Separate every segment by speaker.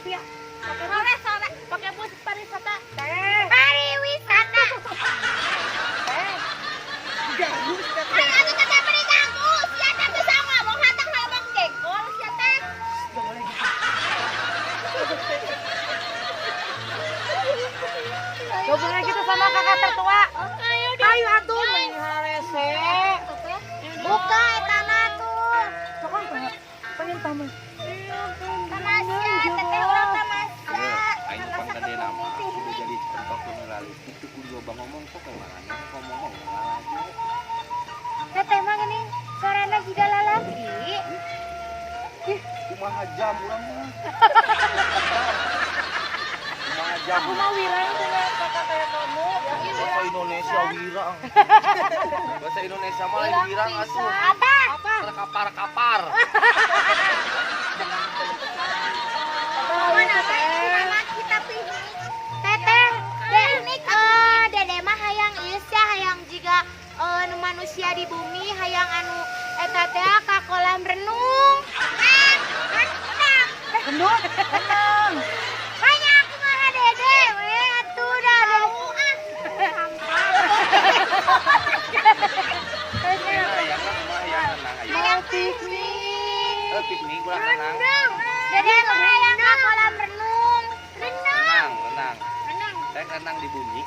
Speaker 1: ya.
Speaker 2: Sore pakai bus pariwisata.
Speaker 1: Pariwisata.
Speaker 2: Ganggu kita.
Speaker 1: Ayo atuh teh beri ganggu. Sia teh teu sama mau hatang habang jengkol sia teh.
Speaker 2: Enggak boleh gitu. Gak boleh gitu sama kakak tertua. Ayo atuh melihat rese.
Speaker 1: Buka etana tuh.
Speaker 2: Sokan pengen tamu.
Speaker 1: Tamasya, teteh urang tamasya.
Speaker 3: Aing pang gede nama udah jadi tempat generalis itu kudu bang ngomong kok kemana ngomong aja.
Speaker 1: Teteh mah gini sorana jiga lalaki.
Speaker 3: Kumaha jam urang mah. Kumaha jam.
Speaker 2: Aku mau wirang dengan kakak kayak kamu.
Speaker 3: Bahasa Indonesia wirang. Bahasa Indonesia mah lain wirang atuh.
Speaker 1: Apa?
Speaker 3: Kapar-kapar.
Speaker 1: Mana teh kita piknik. Teteh, dede mah hayang ieu sia hayang jiga nu manusia di bumi hayang anu eta teh ka kolam renung.
Speaker 2: Gendut, tenang.
Speaker 1: Banyak aku mah dede we atuh dah dede.
Speaker 3: Yang mah yang tenang aja.
Speaker 1: Hayang piknik.
Speaker 3: Piknik urang tenang.
Speaker 1: Dede mah hayang ka kolam renung. Renang.
Speaker 3: Renang.
Speaker 1: Renang.
Speaker 3: Saya renang di bumi.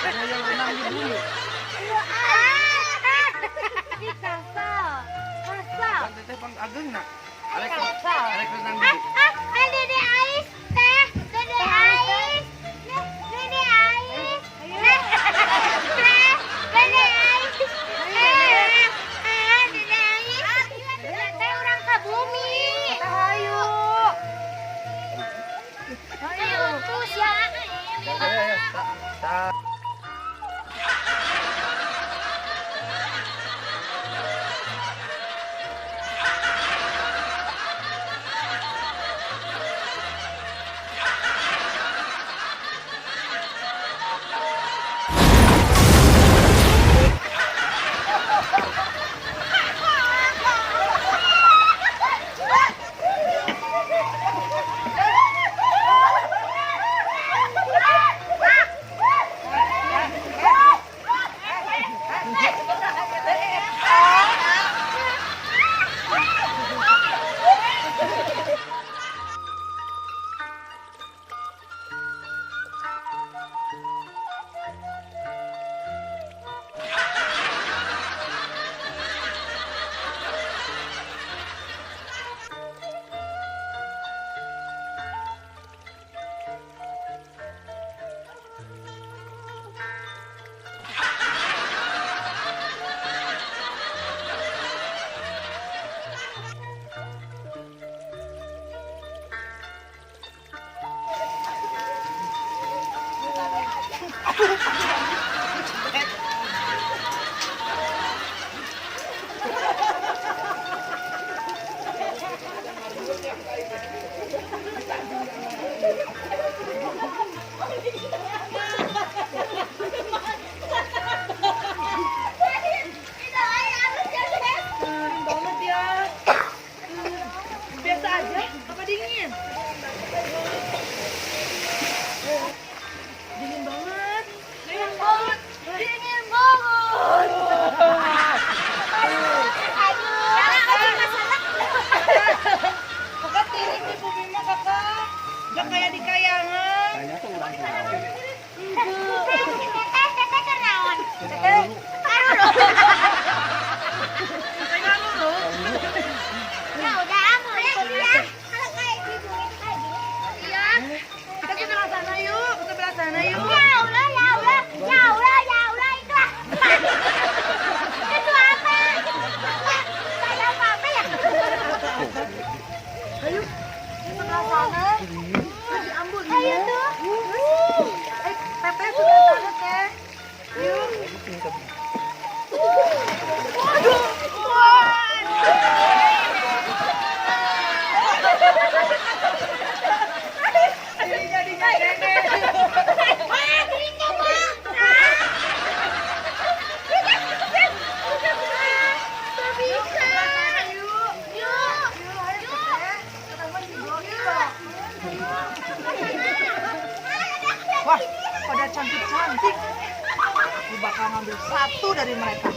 Speaker 2: Yang renang di bumi. Kan teteh pang ageng nak. Arek renang di bumi.
Speaker 1: Dede Ais teh, Dede Ais. Dede Ais. Dede Ais. Dede Ais. Teh urang ka bumi.
Speaker 2: Ayo.
Speaker 1: Ayo terus ya.
Speaker 2: Banget ya. Biasa aja, apa dingin? Dingin banget. Nih, mancing. Aku bakal ngambil satu dari mereka.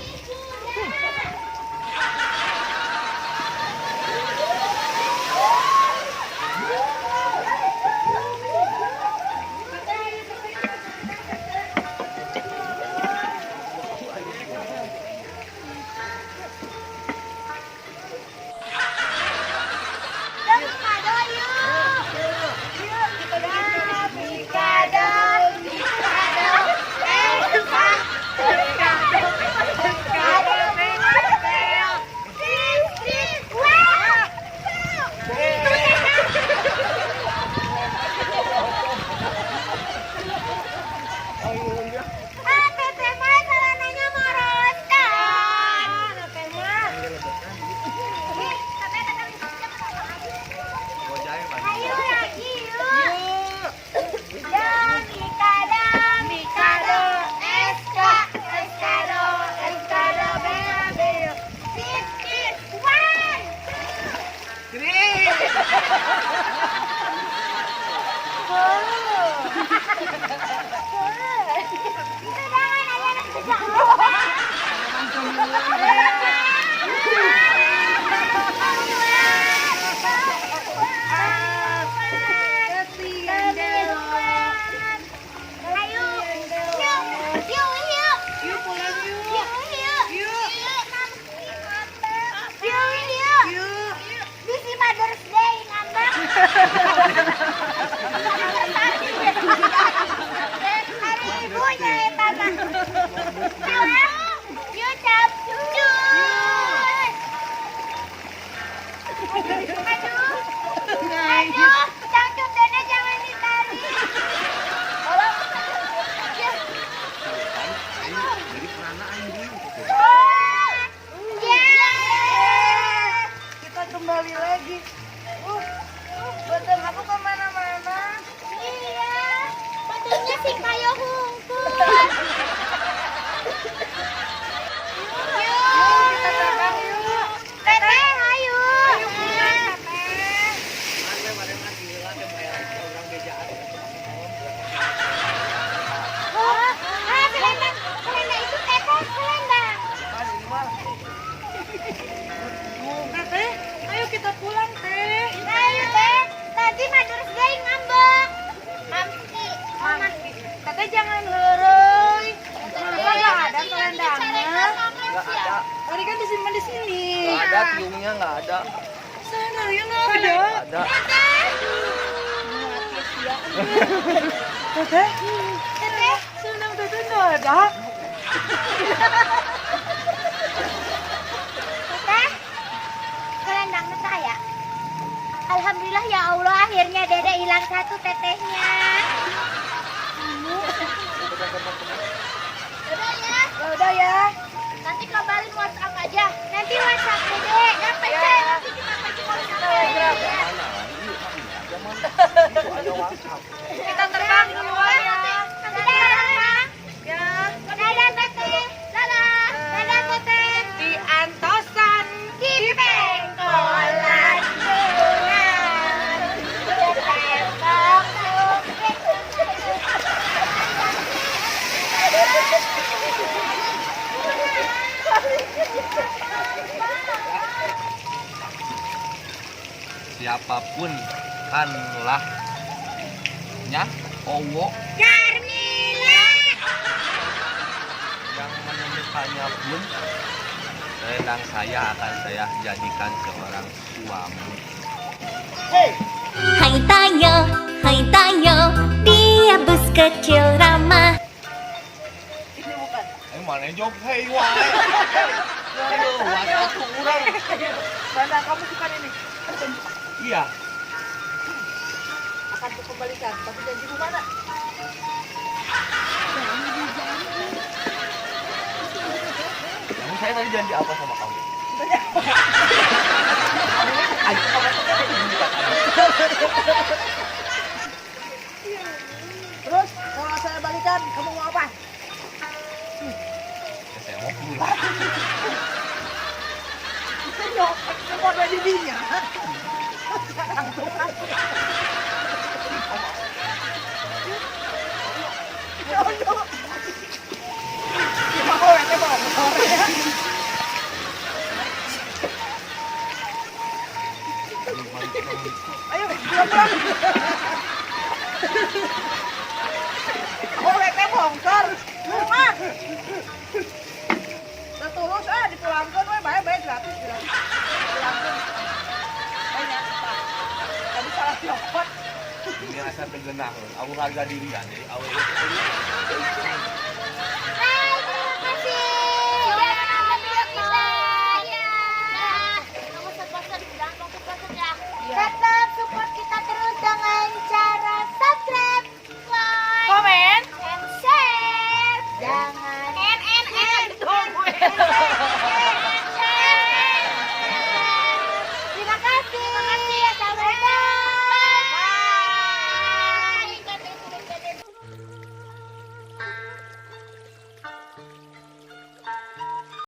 Speaker 2: Kita kembali lagi. Betul, aku kemana-mana.
Speaker 1: Iya, betulnya sih kayak hungkul.
Speaker 2: Yuk, kita terbang yuk.
Speaker 1: Teteh, ayo. Oh, selendang. Selendang itu teteh, selendang.
Speaker 2: Teh, ayo kita pulang, Teh.
Speaker 1: Ayo, teh. Nanti Mother's Day ngambek. Mamski.
Speaker 2: Mamski. Teteh jangan heureuy. Masa nggak ada selendangnya?
Speaker 3: Nggak ada.
Speaker 2: Tadi kan disimpan di sini.
Speaker 3: Nggak ada, tiungnya nggak ada.
Speaker 2: Selendangnya nggak ada.
Speaker 3: Nggak ada.
Speaker 2: Teteh, selendang Teteh nggak ada.
Speaker 1: Teteh, selendang saya. Alhamdulillah ya Allah, akhirnya Dede hilang satu tetehnya. Udah ya.
Speaker 2: Udah ya.
Speaker 1: Nanti kabarin WhatsApp aja. Nanti WhatsApp Dede. Dapat
Speaker 2: Ya.
Speaker 1: saya nanti kita pergi WhatsApp.
Speaker 3: Ada WhatsApp.
Speaker 2: Kita terbang duluan ya.
Speaker 1: Dadah.
Speaker 2: Ya.
Speaker 1: Dadah teteh. Dadah. Dadah teteh.
Speaker 2: Di Antosan.
Speaker 1: Di pengkolan bunga. Tembak
Speaker 3: Siapapun kanlah nya owo
Speaker 1: Carmila.
Speaker 3: yang menemukannya pun selendang saya akan saya jadikan seorang suami.
Speaker 4: Hai Tayo, dia bus kecil ramah.
Speaker 2: Ini bukan.
Speaker 3: Mana jog hei wae. Aduh, WhatsApp tuh urang.
Speaker 2: Selendang kamu bukan ini.
Speaker 3: Iya.
Speaker 2: Akan kukembalikan. Tapi janjimu mana?
Speaker 3: Kamu saya tadi janji apa sama kamu?
Speaker 2: Terus kalau saya balikan, kamu mau apa?
Speaker 3: Ya, saya mau pulang.
Speaker 2: Ayo, kamu ada didinya. Ayo,
Speaker 3: genah. Aku harga diri kan. Jadi awal
Speaker 1: Hai, terima kasih. Jangan kita. Kamu bosan udah mau bosan ya. Tetap support kita terus dengan cara subscribe, like,
Speaker 2: Komen.
Speaker 1: and share. Jangan
Speaker 2: Tunggu ya.